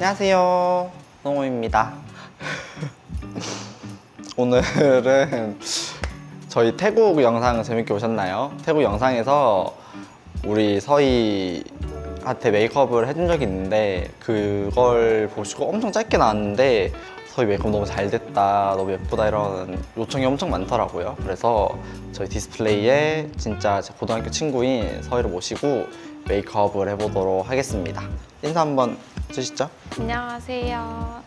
안녕하세요, 성호입니다. 오늘은 저희 태국 영상 재밌게 보셨나요? 태국 영상에서 우리 서희한테 메이크업을 해준 적이 있는데 그걸 보시고 엄청 짧게 나왔는데 서희 메이크업 너무 잘 됐다, 너무 예쁘다 이런 요청이 엄청 많더라고요. 그래서 저희 디스플레이에 진짜 제 고등학교 친구인 서희를 모시고 메이크업을 해보도록 하겠습니다. 인사 한번 해주시죠. 안녕하세요.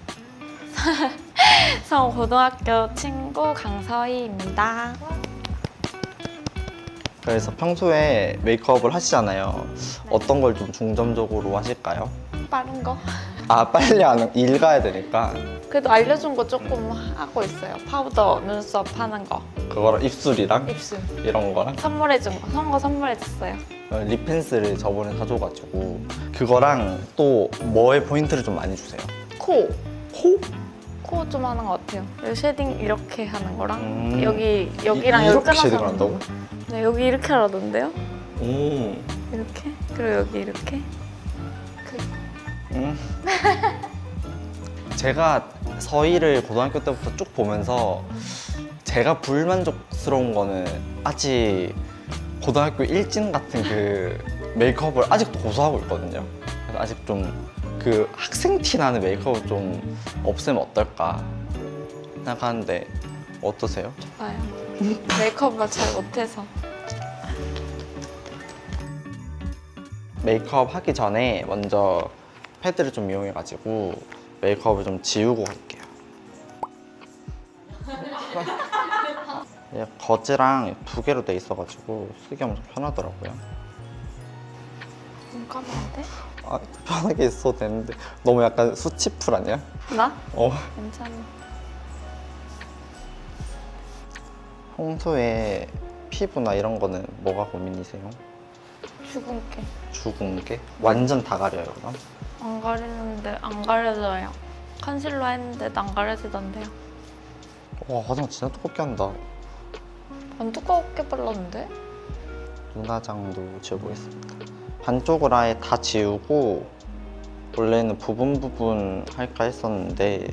성 고등학교 친구 강서희입니다. 그래서 평소에 메이크업을 하시잖아요. 어떤 걸 좀 중점적으로 하실까요? 빠른 거? 아, 빨리 읽어야 되니까 그래도 알려준 거 조금 하고 있어요. 파우더, 눈썹 하는 거, 그거랑 입술이랑 입술. 이런 거랑 선물해준 거, 성거 선물해줬어요. 립 펜슬을 저번에 사줘가지고 그거랑 또 뭐에 포인트를 좀 많이 주세요? 코. 코? 코 좀 하는 것 같아요. 여기 쉐딩 이렇게 하는 거랑 여기랑 여기 이렇게 끊어서 쉐딩을 하는 한다고? 거. 네, 여기 이렇게 하라던데요? 오. 이렇게? 그리고 여기 이렇게? 제가 서희를 고등학교 때부터 쭉 보면서 제가 불만족스러운 거는 아직 고등학교 일진 같은 그 메이크업을 아직도 고수하고 있거든요. 그래서 아직 좀 그 학생 티 나는 메이크업을 좀 없애면 어떨까 생각하는데 어떠세요? 좋아요. 메이크업을 잘 못해서. 메이크업 하기 전에 먼저 패드를 좀 이용해가지고 메이크업을 좀 지우고 갈게요. 거즈랑 두 개로 돼 있어가지고 쓰기 엄청 편하더라고요. 눈 감으면 안 돼? 아, 편하게 있어도 되는데 너무 약간 수치풀 아니야? 나? 어. 괜찮아. 평소에 피부나 이런 거는 뭐가 고민이세요? 주근깨. 죽은 게? 완전 다 가려요, 그럼? 안 가리는데 안 가려져요. 컨실러 했는데도 안 가려지던데요. 와, 화장 진짜 두껍게 한다. 안 두껍게 발랐는데? 눈화장도 지워보겠습니다. 반쪽을 아예 다 지우고 원래는 부분 할까 했었는데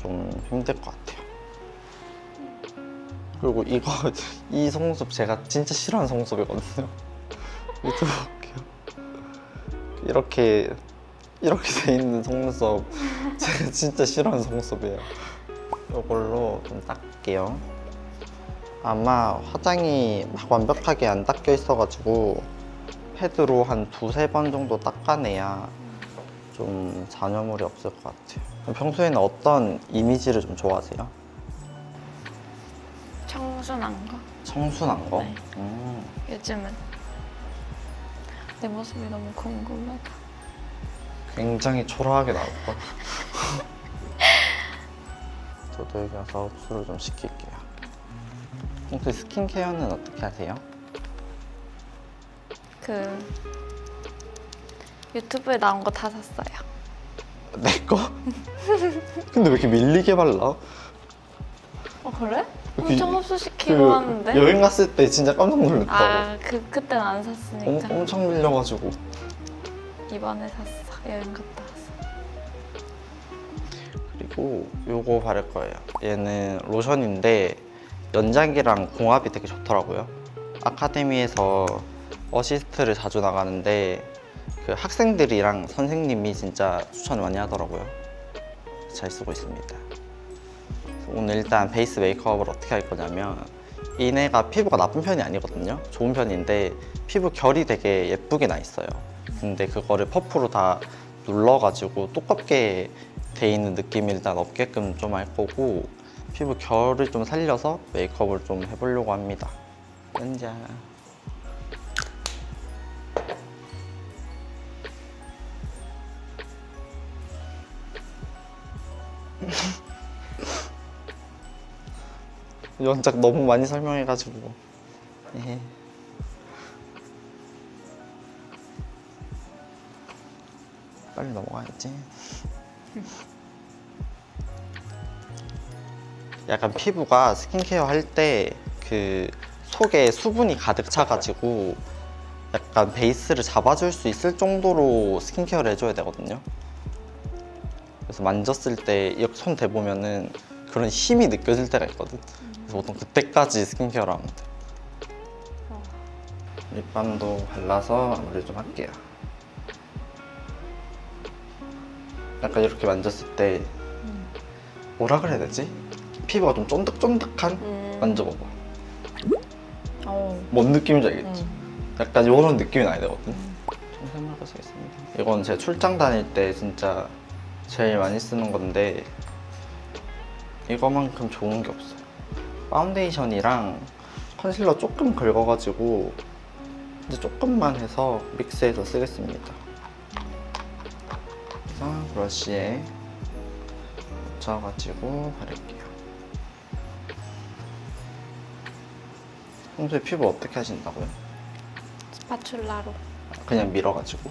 좀 힘들 것 같아요. 그리고 이거 이 속눈썹 제가 진짜 싫어하는 속눈썹이거든요. 유튜브 볼게요. 이렇게 돼 있는 속눈썹 제가 진짜 싫어하는 속눈썹이에요. 이걸로 좀 닦을게요. 아마 화장이 막 완벽하게 안 닦여 있어가지고 패드로 한 두세 번 정도 닦아내야 좀 잔여물이 없을 것 같아요. 그럼 평소에는 어떤 이미지를 좀 좋아하세요? 청순한 거. 청순한 거? 네. 요즘은 내 모습이 너무 궁금하다. 굉장히 초라하게 나올 것. 저도 여기 와서 흡수를 좀 시킬게요. 혹시 스킨케어는 어떻게 하세요? 그 유튜브에 나온 거 다 샀어요. 내 거? 근데 왜 이렇게 밀리게 발라? 어 그래? 여기 엄청 흡수시키고 하는데? 여행 갔을 때 진짜 깜짝 놀랐다고. 아 그땐 안 샀으니까. 엄청 밀려가지고. 이번에 샀어. 여행 갔다 왔어. 그리고 요거 바를 거예요. 얘는 로션인데 연장이랑 궁합이 되게 좋더라고요. 아카데미에서 어시스트를 자주 나가는데 그 학생들이랑 선생님이 진짜 추천 많이 하더라고요. 잘 쓰고 있습니다. 오늘 일단 베이스 메이크업을 어떻게 할 거냐면 얘네가 피부가 나쁜 편이 아니거든요. 좋은 편인데 피부 결이 되게 예쁘게 나 있어요. 근데 그거를 퍼프로 다 눌러가지고 두껍게 돼 있는 느낌이 일단 없게끔 좀 할 거고 피부 결을 좀 살려서 메이크업을 좀 해보려고 합니다. 짠. 연작 너무 많이 설명해가지고 빨리 넘어가야지. 약간 피부가 스킨케어 할 때 그 속에 수분이 가득 차가지고 약간 베이스를 잡아줄 수 있을 정도로 스킨케어를 해줘야 되거든요. 그래서 만졌을 때 이렇게 손 대보면은 그런 힘이 느껴질 때가 있거든. 그래서 보통 그때까지 스킨케어를 하면 돼. 립밤도 발라서 마무리 좀 할게요. 약간 이렇게 만졌을 때 뭐라 그래야 되지? 피부가 좀 쫀득쫀득한? 만져봐봐. 뭔 느낌인지 알겠지? 약간 이런 느낌이 나야 되거든. 좀 생각해 쓰겠습니다. 이건 제가 출장 다닐 때 진짜 제일 많이 쓰는 건데 이거만큼 좋은 게 없어요. 파운데이션이랑 컨실러 조금 긁어가지고 이제 조금만 해서 믹스해서 쓰겠습니다. 그래서 브러쉬에 묻혀가지고 바를게요. 평소에 피부 어떻게 하신다고요? 스파츌라로 그냥 밀어가지고?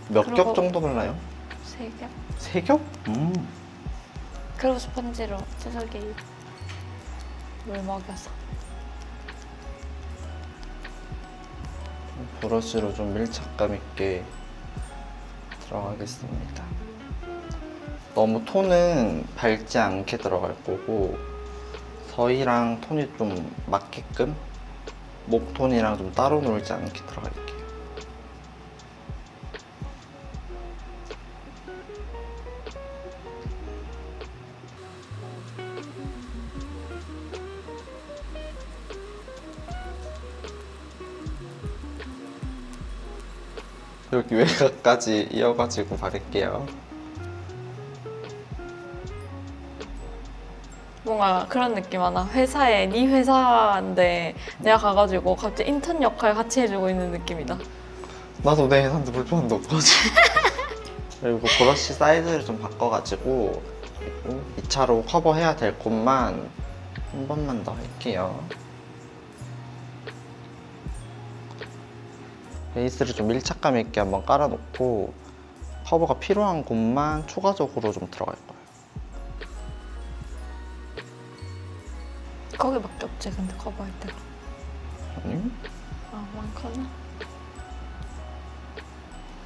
몇 그리고- 겹 정도 발라요? 3겹. 3겹? 그리고 스펀지로 세석에 물 먹여서. 브러쉬로 좀 밀착감 있게 들어가겠습니다. 너무 톤은 밝지 않게 들어갈 거고 서희랑 톤이 좀 맞게끔 목톤이랑 좀 따로 놀지 않게 들어갈게요. 여기 외곽까지 이어가지고 바를게요. 뭔가 그런 느낌 하나. 회사에 네 회사인데 내가 가가지고 갑자기 인턴 역할 같이 해주고 있는 느낌이다. 나도 내 회사인데 불편한데 어떡하지? 그리고 브러쉬 사이즈를 좀 바꿔가지고 그리고 2차로 커버해야 될 곳만 한 번만 더 할게요. 베이스를 좀 밀착감 있게 한번 깔아놓고 커버가 필요한 곳만 추가적으로 좀 들어갈 거예요. 거기밖에 없지 근데 커버할 때가. 아니? 아 많구나.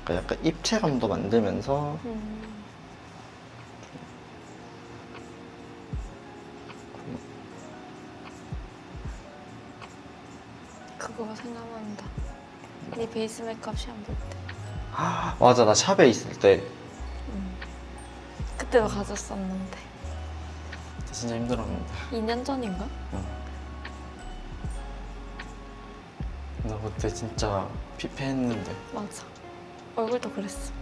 그러니까 약간 입체감도 만들면서 그거 생각난다. 네 베이스 메이크업 시험 볼 때. 맞아, 나 샵에 있을 때 그때도 가졌었는데. 진짜 힘들었는데 2년 전인가? 나 그때 진짜 피폐했는데 맞아. 얼굴도 그랬어.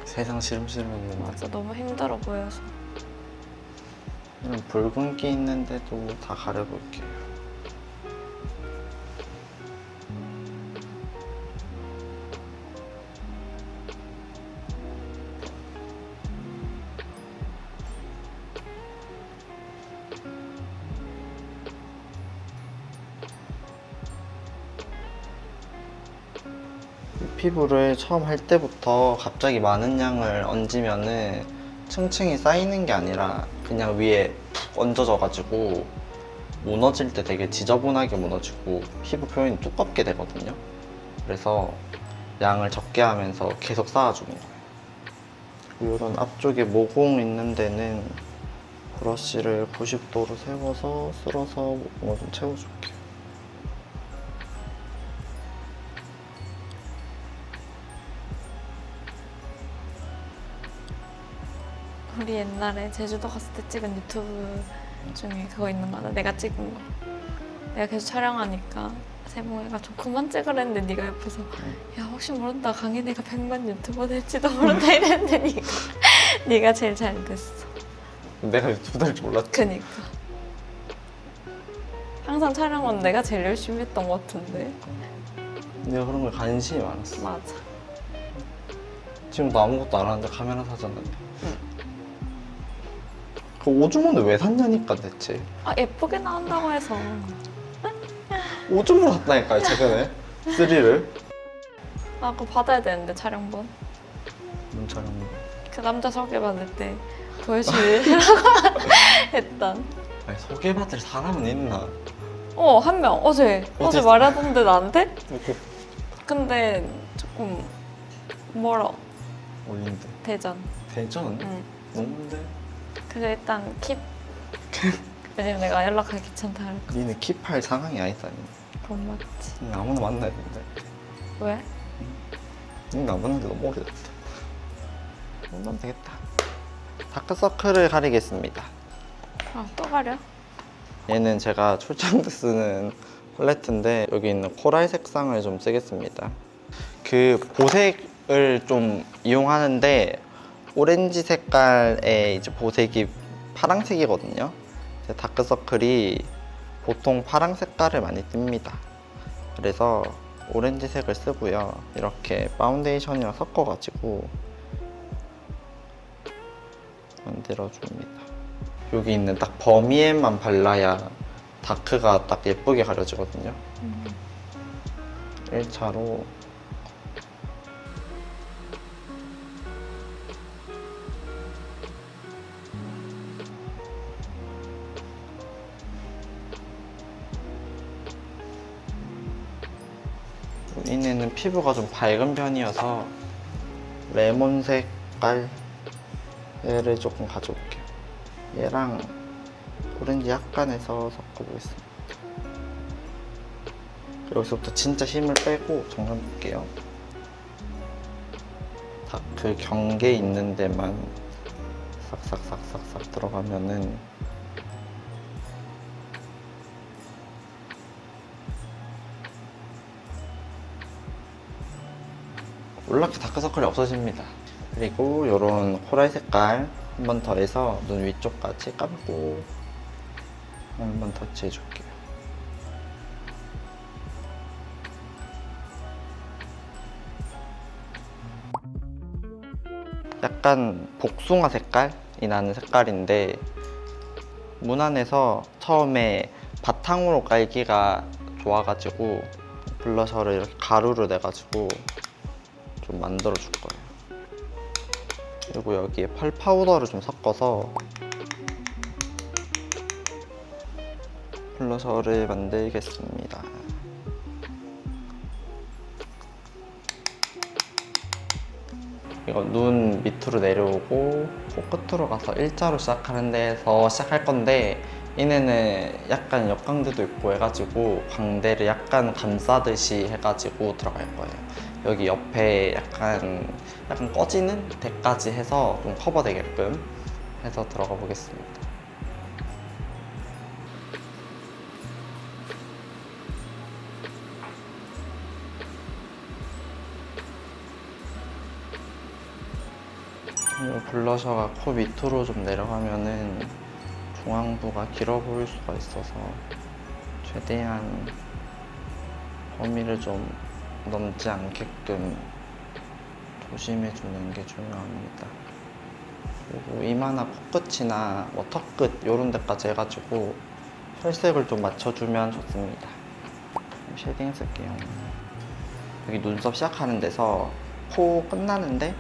세상 시름시름했는데 맞아. 너무 힘들어 보여서. 이런 붉은기 있는데도 다 가려볼게요. 피부를 처음 할 때부터 갑자기 많은 양을 얹으면은 층층이 쌓이는 게 아니라 그냥 위에 푹 얹어져가지고 무너질 때 되게 지저분하게 무너지고 피부 표현이 두껍게 되거든요. 그래서 양을 적게 하면서 계속 쌓아주는 거예요. 이런 앞쪽에 모공 있는 데는 브러쉬를 90도로 세워서 쓸어서 모공을 좀 채워줄게요. 우리 옛날에 제주도 갔을 때 찍은 유튜브 중에 그거 있는 거다. 내가 찍은 거. 내가 계속 촬영하니까 세모가 좀 그만 찍으랬는데 네가 옆에서 야 혹시 모른다 강인이가 100만 유튜버 될지도 모른다 이랬는데 네가 제일 잘 됐어. 내가 유튜브 될 줄 몰랐지. 그니까 항상 촬영은 내가 제일 열심히 했던 것 같은데. 내가 그런 걸 관심이 많았어. 맞아. 지금도 아무것도 안 하는데 카메라 사잖아요. 그 오줌은 왜 샀냐니까 대체. 아 예쁘게 나온다고 해서. 오줌을 샀다니까요 최근에. 3를. 아 그거 받아야 되는데 촬영본. 뭔 촬영? 그 남자 소개받을 때 보여주려고 했던. 아니 소개받을 사람은 있나? 한 명 어제 어디 있어? 말하던데 나한테? 이렇게 근데 조금 멀어. 어딘데? 대전. 대전? 응. 너무인데? 근데 일단 킵. 왜냐면 내가 연락하기 귀찮다 할 거. 니는 킵할 상황이 아니다니. 그건 맞지. 니 아무나 만나야 된다. 왜? 니 나보는데 너무 오래됐다. 그러면 되겠다. 다크서클을 가리겠습니다. 아, 또 가려? 얘는 제가 출장 때 쓰는 팔레트인데 여기 있는 코랄 색상을 좀 쓰겠습니다. 그 보색을 좀 이용하는데 오렌지 색깔의 이제 보색이 파란색이거든요. 다크서클이 보통 파란 색깔을 많이 띱니다. 그래서 오렌지색을 쓰고요. 이렇게 파운데이션이랑 섞어가지고 만들어줍니다. 여기 있는 딱 범위에만 발라야 다크가 딱 예쁘게 가려지거든요. 1차로 이내는 피부가 좀 밝은 편이어서 레몬 색깔 얘를 조금 가져올게요. 얘랑 오렌지 약간 해서 섞어보겠습니다. 여기서부터 진짜 힘을 빼고 정리해볼게요. 다크 경계 있는 데만 싹싹싹싹싹 들어가면은 놀랍게 다크서클이 없어집니다. 그리고 이런 코랄 색깔 한 번 더 해서 눈 위쪽까지 감고 한 번 터치해 줄게요. 약간 복숭아 색깔이 나는 색깔인데 무난해서 처음에 바탕으로 깔기가 좋아가지고 블러셔를 이렇게 가루로 내가지고 좀 만들어 줄 거예요. 그리고 여기에 펄 파우더를 좀 섞어서 블러셔를 만들겠습니다. 이거 눈 밑으로 내려오고 코끝으로 가서 일자로 시작하는 데서 시작할 건데 얘네는 약간 역광대도 있고 해가지고 광대를 약간 감싸듯이 해가지고 들어갈 거예요. 여기 옆에 약간 꺼지는 데까지 해서 좀 커버되게끔 해서 들어가 보겠습니다. 그리고 블러셔가 코 밑으로 좀 내려가면은 중앙부가 길어 보일 수가 있어서 최대한 범위를 좀 넘지 않게끔 조심해 주는 게 중요합니다. 그리고 이마나 코끝이나 뭐 턱끝 이런 데까지 해가지고 혈색을 좀 맞춰주면 좋습니다. 쉐딩 쓸게요. 여기 눈썹 시작하는 데서 코 끝나는데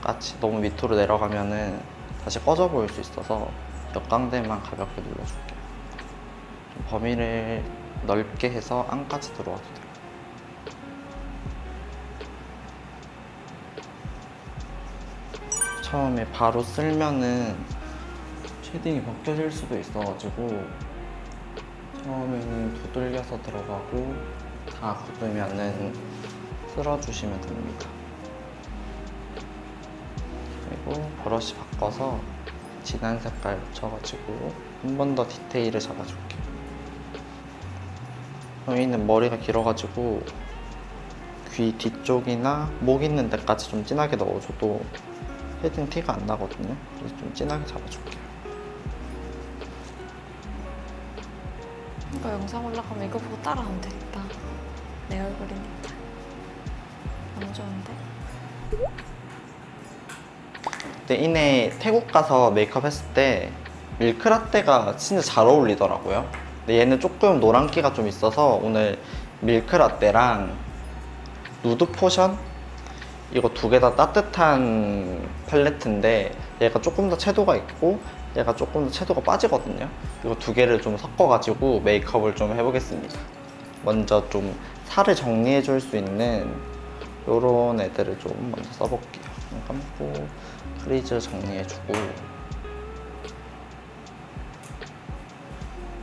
같이 너무 밑으로 내려가면은 다시 꺼져 보일 수 있어서 역광대만 가볍게 눌러줄게요. 좀 범위를 넓게 해서 안까지 들어와도 돼요. 처음에 바로 쓸면은 쉐딩이 벗겨질 수도 있어가지고 처음에는 두들겨서 들어가고 다 굳으면은 쓸어주시면 됩니다. 그리고 브러쉬 바꿔서 진한 색깔 묻혀가지고 한 번 더 디테일을 잡아줄게요. 저희는 머리가 길어가지고 귀 뒤쪽이나 목 있는 데까지 좀 진하게 넣어줘도 쉐딩 티가 안 나거든요. 그래서 좀 진하게 잡아줄게요. 이거 영상 올라가면 이거 보고 따라하면 되겠다. 내 얼굴이니까. 안 좋은데? 근데 이내 태국 가서 메이크업 했을 때 밀크라떼가 진짜 잘 어울리더라고요. 근데 얘는 조금 노란기가 좀 있어서 오늘 밀크라떼랑 누드 포션? 이거 두 개 다 따뜻한 팔레트인데 얘가 조금 더 채도가 있고 얘가 조금 더 채도가 빠지거든요. 이거 두 개를 좀 섞어가지고 메이크업을 좀 해보겠습니다. 먼저 좀 살을 정리해 줄 수 있는 요런 애들을 좀 먼저 써볼게요. 눈 감고 크리즈 정리해주고,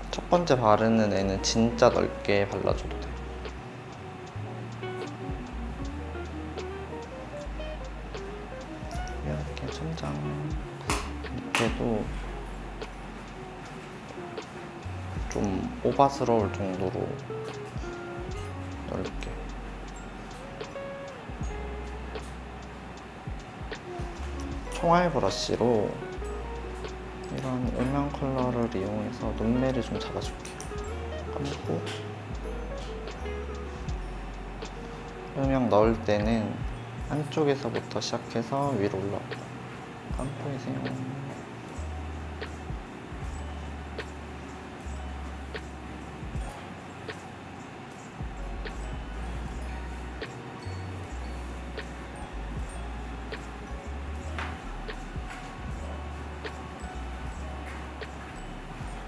첫 번째 바르는 애는 진짜 넓게 발라줘도 돼요. 이렇게 천장 밑에도 좀 오바스러울 정도로 넓게. 총알 브러쉬로 이런 음영 컬러를 이용해서 눈매를 좀 잡아줄게요. 감고 음영 넣을 때는 안쪽에서부터 시작해서 위로 올라오고 감고 계세요.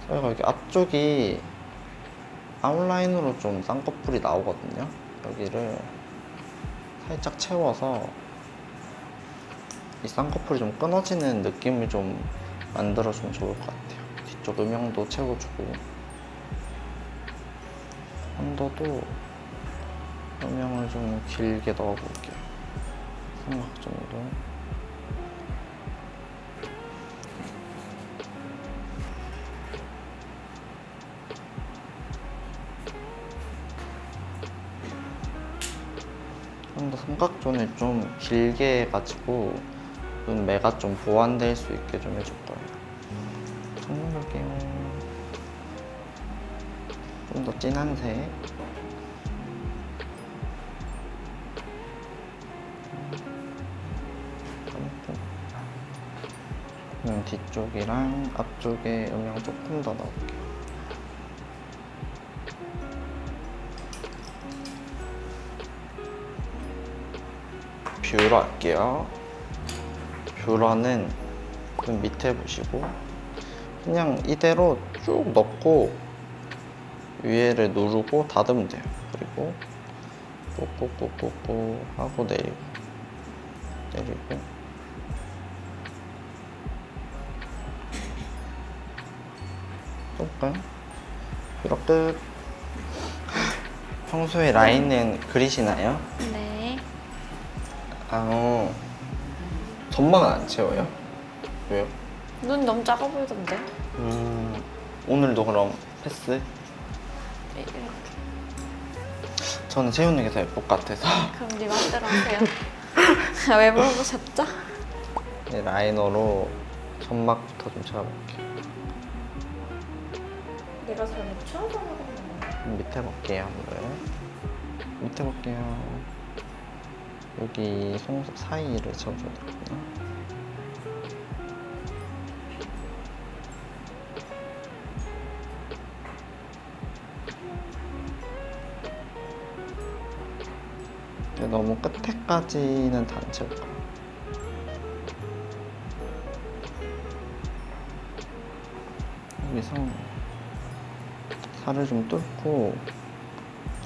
저희가 여기 앞쪽이 아웃라인으로 좀 쌍꺼풀이 나오거든요. 여기를 살짝 채워서 이 쌍꺼풀이 좀 끊어지는 느낌을 좀 만들어주면 좋을 것 같아요. 뒤쪽 음영도 채워주고, 언더도 음영을 좀 길게 넣어볼게요. 삼각 정도. 좀 더 삼각존을 좀 길게 해가지고 눈매가 좀 보완될 수 있게 좀 해줄 거예요. 정리해볼게요. 좀 더 진한 색. 눈 뒤쪽이랑 앞쪽에 음영 조금 더 넣을게요. 뷰러 할게요. 뷰러는 눈 밑에 보시고 그냥 이대로 쭉 넣고 위에를 누르고 닫으면 돼요. 그리고 꾹꾹꾹꾹꾹 하고 내리고 또 볼까요? 뷰러 끝. 평소에 라인은 그리시나요? 네. 점막은 안 채워요? 왜요? 눈 너무 작아 보이던데? 오늘도 그럼 패스? 이렇게. 저는 채우는 게 더 예쁠 것 같아서 그럼 네 맘대로 하세요. 왜 물어보셨죠? 이 라이너로 점막부터 좀 채워볼게요. 내가 잘 못 채워서 그런 밑에 볼게요. 밑에 볼게요. 여기 속눈썹 사이를 채워줘야 되겠구나. 근데 너무 끝에까지는 다 안 채울 거예요. 여기서 살을 좀 뚫고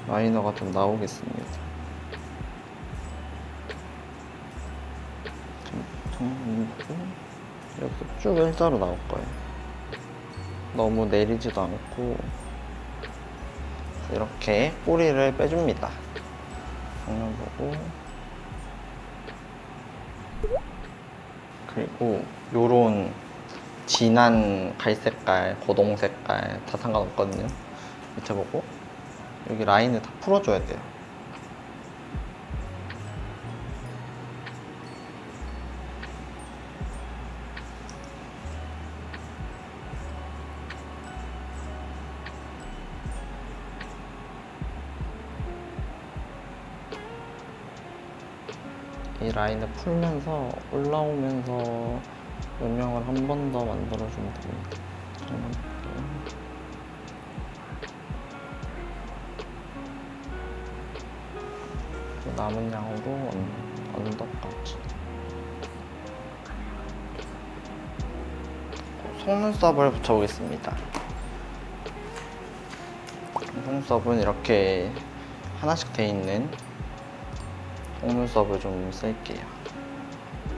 라이너가 좀 나오겠습니다. 정리고 여기서 쭉 일자로 나올 거예요. 너무 내리지도 않고 이렇게 꼬리를 빼줍니다. 정면 보고 그리고 요런 진한 갈색깔, 고동 색깔 다 상관없거든요. 밑에 보고 여기 라인을 다 풀어줘야 돼요. 이 라인을 풀면서 올라오면서 음영을 한 번 더 만들어주면 됩니다. 정면 볼게요. 남은 양으로 언더까지. 속눈썹을 붙여보겠습니다. 속눈썹은 이렇게 하나씩 돼 있는 속눈썹을 좀 쓸게요.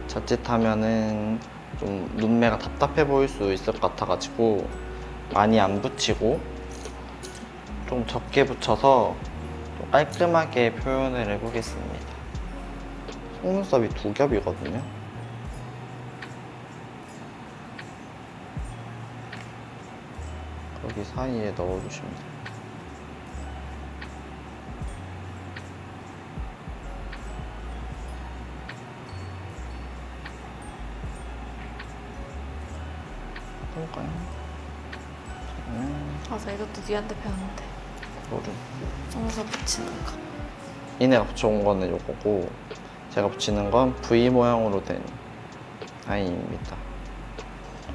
자칫하면은 좀 눈매가 답답해 보일 수 있을 것 같아가지고 많이 안 붙이고 좀 적게 붙여서 좀 깔끔하게 표현을 해보겠습니다. 속눈썹이 두 겹이거든요. 여기 사이에 넣어주시면 돼요. 볼까요? 맞아, 이것도 니한테 배웠는데. 뭐를? 속눈썹 붙이는 거. 이내가 붙여온 거는 요거고 제가 붙이는 건 V 모양으로 된 아이입니다.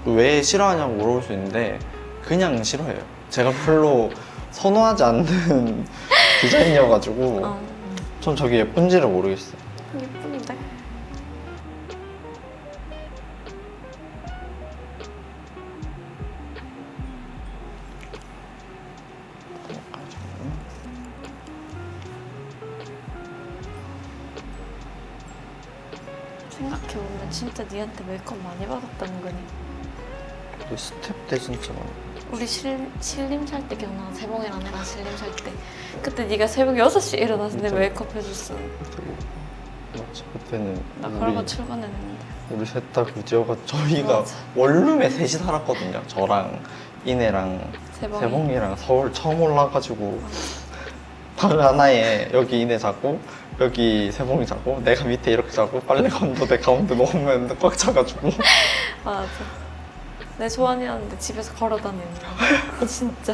왜 싫어하냐고 물어볼 수 있는데 그냥 싫어해요. 제가 별로 선호하지 않는 디자인이어가지고 전 저게 예쁜지를 모르겠어요. 예쁜데? 생각해보면 진짜 니한테 메이크업 많이 받았다는 거니. 그 스텝 때 진짜 많아. 우리 신림 살 때 기억나? 세봉이랑 내랑 신림 살 때. 그때 네가 새벽 6시에 일어나서 내 진짜? 메이크업 해줬어. 맞지? 그때는 나 그러고 출근했는데. 우리 셋 다 구지어가 저희가 맞아. 원룸에 셋이 살았거든요. 저랑 이내랑 세봉이랑 서울 처음 올라가지고 방 하나에 여기 이내 자고 여기 세봉이 자고 내가 밑에 이렇게 자고 빨래 건도 내 가운데 놓으면 꽉 차가지고 맞아. 내 소원이었는데 집에서 걸어 다니는 거. 진짜.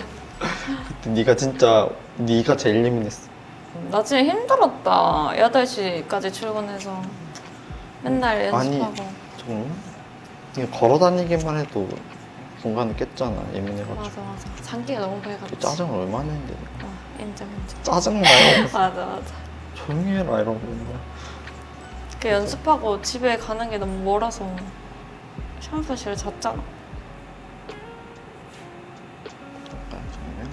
그때 네가 진짜 네가 제일 예민했어. 나 진짜 힘들었다. 8시까지 출근해서 맨날 아니, 연습하고. 정말? 이게 걸어 다니기만 해도 공간을 깼잖아. 예민해가지고. 맞아. 장기가 너무 밝았지. 짜증을 얼마나 했는데 내가. 인정. 짜증나요. 맞아. 조용히 해라 이러고. 그 연습하고 집에 가는 게 너무 멀어서 샴푸실에 잤잖아. 잠깐만요.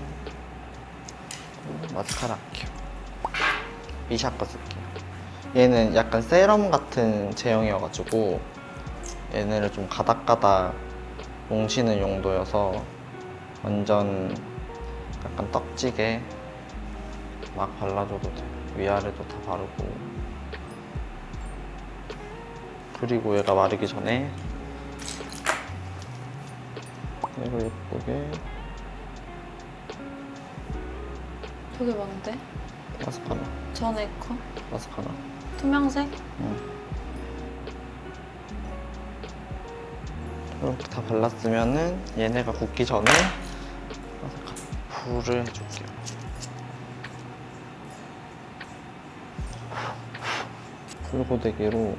마스카라 할게요. 미샤 거 쓸게요. 얘는 약간 세럼 같은 제형이어가지고 얘네를 좀 가닥가닥 뭉치는 용도여서 완전 약간 떡지게 막 발라줘도 돼요. 위아래도 다 바르고. 그리고 얘가 마르기 전에 이걸 예쁘게 저게 뭔데? 마스카라. 전에 거? 마스카라. 투명색? 이렇게 다 발랐으면은 얘네가 굳기 전에 불을 해줄게요. 불고데기로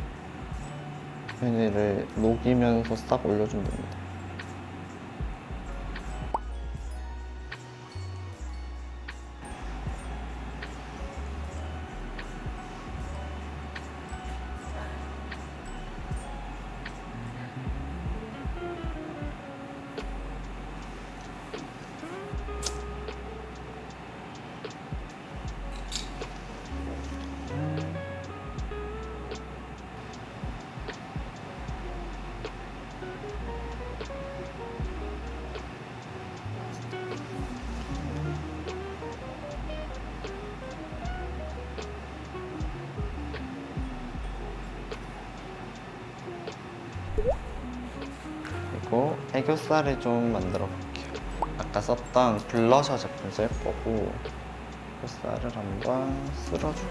얘네를 녹이면서 싹 올려주면 됩니다. 그리고 애교살을 좀 만들어 볼게요. 아까 썼던 블러셔 제품 쓸 거고 애교살을 한번 쓸어주고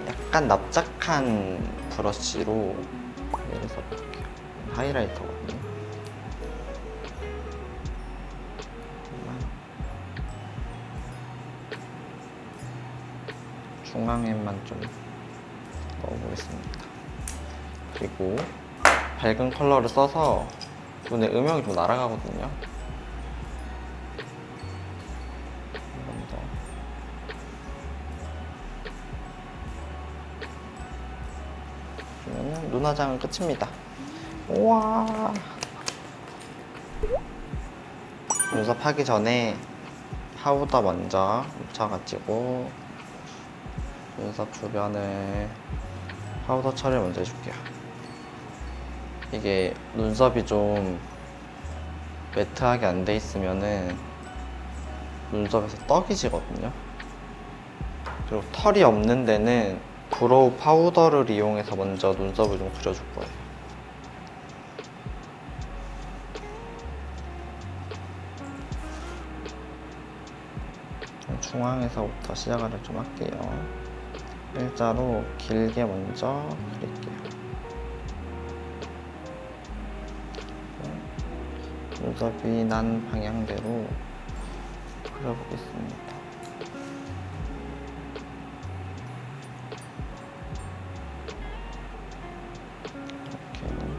약간 납작한 브러쉬로 얘를 써볼게요. 하이라이터거든요. 중앙에만 좀 넣어보겠습니다. 그리고 밝은 컬러를 써서 눈에 음영이 좀 날아가거든요. 한 번 더. 그러면 눈화장은 끝입니다. 우와. 눈썹 하기 전에 파우더 먼저 묻혀가지고 눈썹 주변에 파우더 처리를 먼저 해줄게요. 이게 눈썹이 좀 매트하게 안 돼 있으면은 눈썹에서 떡이 지거든요. 그리고 털이 없는 데는 브로우 파우더를 이용해서 먼저 눈썹을 좀 그려줄 거예요. 중앙에서부터 시작을 좀 할게요. 일자로 길게 먼저 그릴게요. 눈썹이 난 방향대로 그려보겠습니다. 이렇게.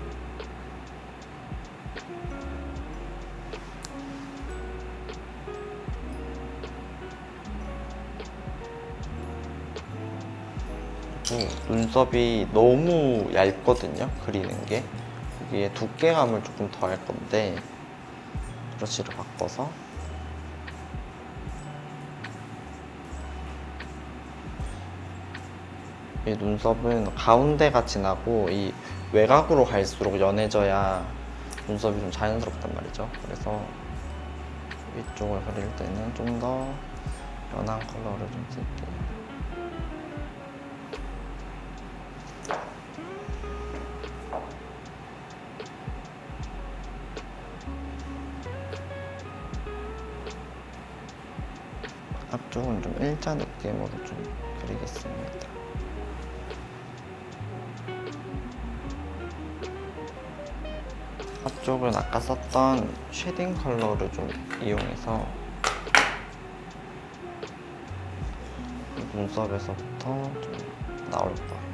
그리고 눈썹이 너무 얇거든요, 그리는 게. 여기에 두께감을 조금 더 할 건데 브러쉬로 바꿔서 이 눈썹은 가운데가 진하고 이 외곽으로 갈수록 연해져야 눈썹이 좀 자연스럽단 말이죠. 그래서 위쪽을 그릴 때는 좀 더 연한 컬러를 좀 쓸게요. 앞쪽은 좀 일자 느낌으로 좀 그리겠습니다. 앞쪽은 아까 썼던 쉐딩 컬러를 좀 이용해서 눈썹에서부터 좀 나올 거예요.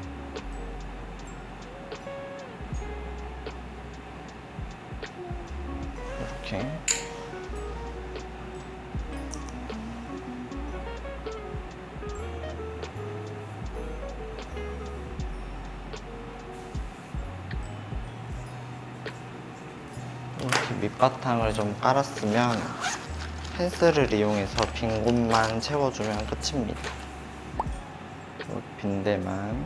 이렇게. 이렇게 밑바탕을 좀 깔았으면 펜슬을 이용해서 빈 곳만 채워주면 끝입니다. 빈 데만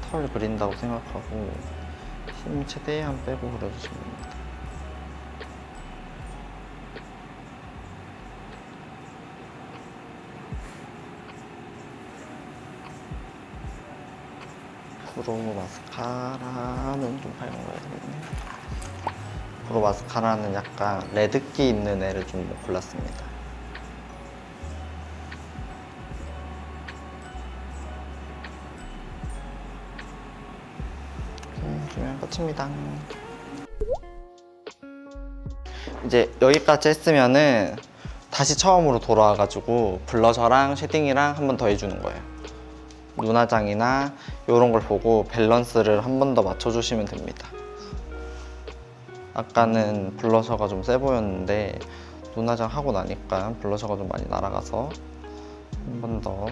털 그린다고 생각하고 힘 최대한 빼고 그려주시면 됩니다. 브로우 마스카라는 좀 발라야 되겠네. 브로우 마스카라는 약간 레드기 있는 애를 좀 골랐습니다. 그러면 끝입니다. 이제 여기까지 했으면은 다시 처음으로 돌아와가지고 블러셔랑 쉐딩이랑 한 번 더 해주는 거예요. 눈화장이나 이런 걸 보고 밸런스를 한 번 더 맞춰주시면 됩니다. 아까는 블러셔가 좀 세 보였는데 눈화장 하고 나니까 블러셔가 좀 많이 날아가서 한 번 더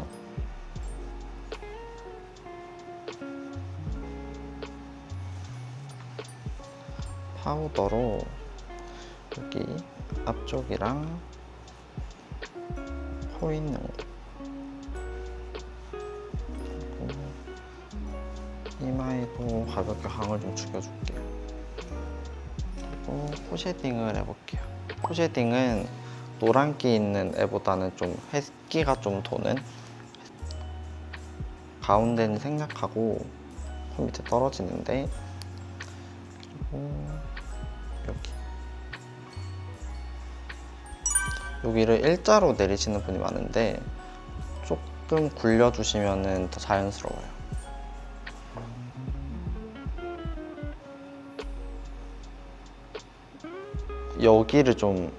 파우더로 여기 앞쪽이랑 코 있는 거 그리고 이마에도 가볍게 광을 좀 죽여줄게요. 그리고 코 쉐딩을 해볼게요. 코 쉐딩은 노란기 있는 애보다는 좀 햇기가 좀 도는, 가운데는 생략하고 코 밑에 떨어지는데, 그리고 여기를 일자로 내리시는 분이 많은데 조금 굴려주시면 더 자연스러워요. 여기를 좀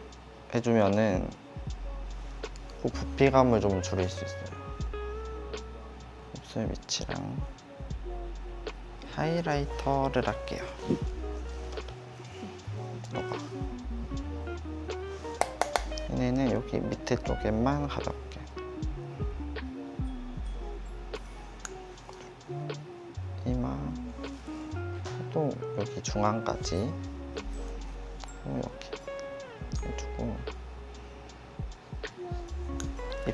해주면은 그 부피감을 좀 줄일 수 있어요. 입술 밑이랑 하이라이터를 할게요. 들어가. 얘네는 여기 밑에 쪽에만 가볍게. 이마 또 여기 중앙까지 이렇게 해주고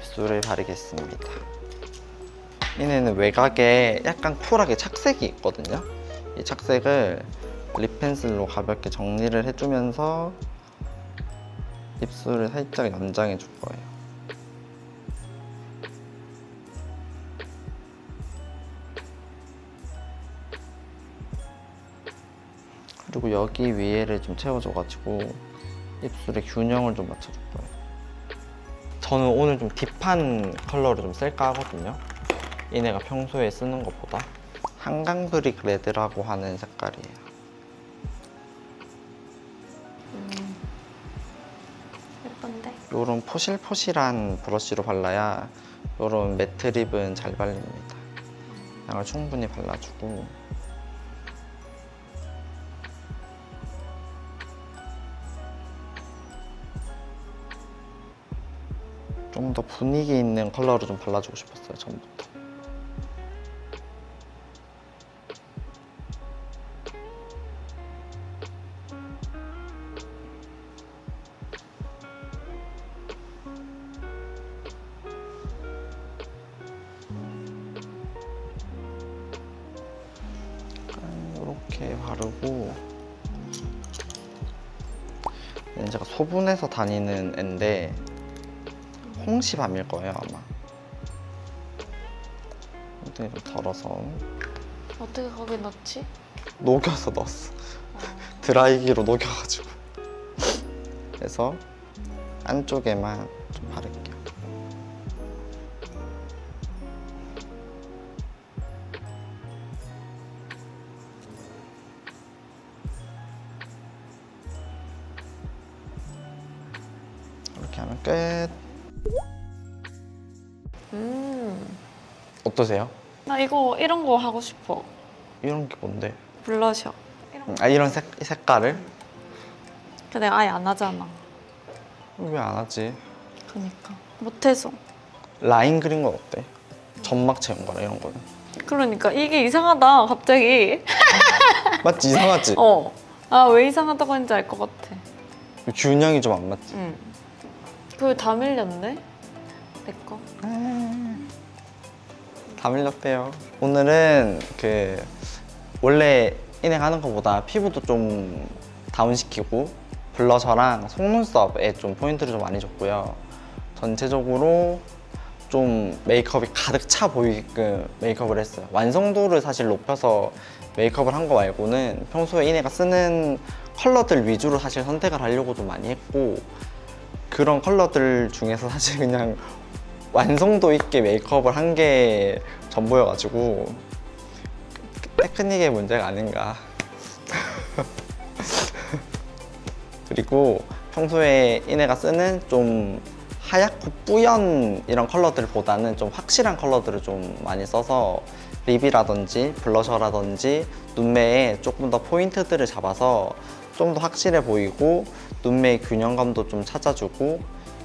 입술에 바르겠습니다. 얘네는 외곽에 약간 쿨하게 착색이 있거든요. 이 착색을 립 펜슬로 가볍게 정리를 해주면서 입술을 살짝 연장해 줄 거예요. 그리고 여기 위에를 좀 채워줘가지고 입술의 균형을 좀 맞춰줄 거예요. 저는 오늘 좀 딥한 컬러를 좀 쓸까 하거든요. 얘네가 평소에 쓰는 것보다. 한강브릭 레드라고 하는 색깔이에요. 예쁜데? 요런 포실포실한 브러쉬로 발라야 요런 매트 립은 잘 발립니다. 양을 충분히 발라주고 좀 더 분위기 있는 컬러로 좀 발라주고 싶었어요, 전부터. 이렇게 바르고 얘는 제가 소분해서 다니는 앤데 홍시밤일 거예요 아마. 엉덩이 좀 덜어서 어떻게 거기 넣지? 녹여서 넣었어. 드라이기로 녹여가지고. 그래서 안쪽에만 좀 바를게요. 이렇게 하면 끝. 어떠세요? 나 이런 거 하고 싶어. 이런 게 뭔데? 블러셔. 아 이런 색깔을? 근데 내가 아예 안 하잖아. 왜 안 하지? 그니까 못해서. 라인 그린 건 어때? 점막 채운 거나 이런 거는. 그러니까 이게 이상하다 갑자기. 맞지? 이상하지? 어. 아 왜 이상하다고 했는지 알 것 같아. 균형이 좀 안 맞지? 응. 그거 다 밀렸네? 내 거. 다 밀렸대요. 오늘은 원래 인행하는 것보다 피부도 좀 다운시키고 블러셔랑 속눈썹에 좀 포인트를 좀 많이 줬고요. 전체적으로 좀 메이크업이 가득 차 보이게끔 메이크업을 했어요. 완성도를 사실 높여서 메이크업을 한 거 말고는 평소에 이네가 쓰는 컬러들 위주로 사실 선택을 하려고 좀 많이 했고, 그런 컬러들 중에서 사실 그냥 완성도 있게 메이크업을 한 게 전부여가지고 테크닉의 문제가 아닌가. 그리고 평소에 이네가 쓰는 좀 하얗고 뿌연 이런 컬러들보다는 좀 확실한 컬러들을 좀 많이 써서 립이라든지 블러셔라든지 눈매에 조금 더 포인트들을 잡아서 좀 더 확실해 보이고 눈매의 균형감도 좀 찾아주고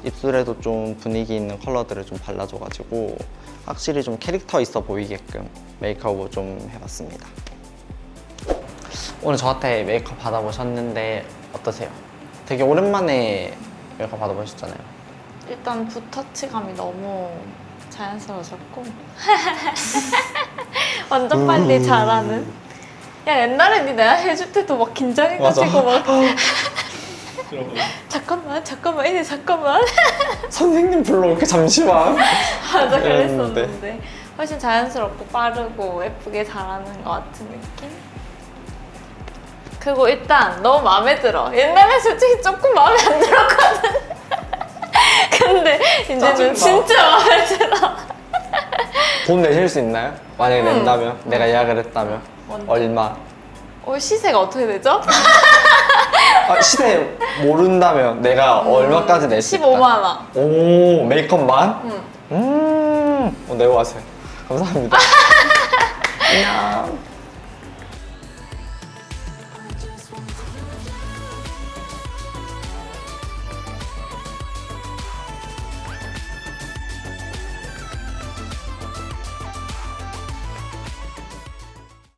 입술에도 좀 분위기 있는 컬러들을 좀 발라줘가지고 확실히 좀 캐릭터 있어 보이게끔 메이크업을 좀 해봤습니다. 오늘 저한테 메이크업 받아보셨는데 어떠세요? 되게 오랜만에 메이크업 받아보셨잖아요. 일단 붓터치감이 너무 자연스러워졌고 완전 빨리 잘하는. 야 옛날에 내가 해줄 때도 막 긴장해가지고 막 잠깐만 이제 잠깐만 선생님 불러올게 잠시만. 맞아 그랬었는데 훨씬 자연스럽고 빠르고 예쁘게 잘하는 것 같은 느낌? 그리고 일단 너무 마음에 들어. 옛날에 솔직히 조금 마음에 안 들었거든. 근데 이제는 진짜 마음에 들어. 돈 내실 수 있나요? 만약에 낸다면? 내가 예약을 했다면? 얼마? 시세가 어떻게 되죠? 아, 시세 모른다면 내가 얼마까지 낼 수 있다? 15만 원. 오, 메이크업만? 응. 내고 가세요. 감사합니다. 안녕.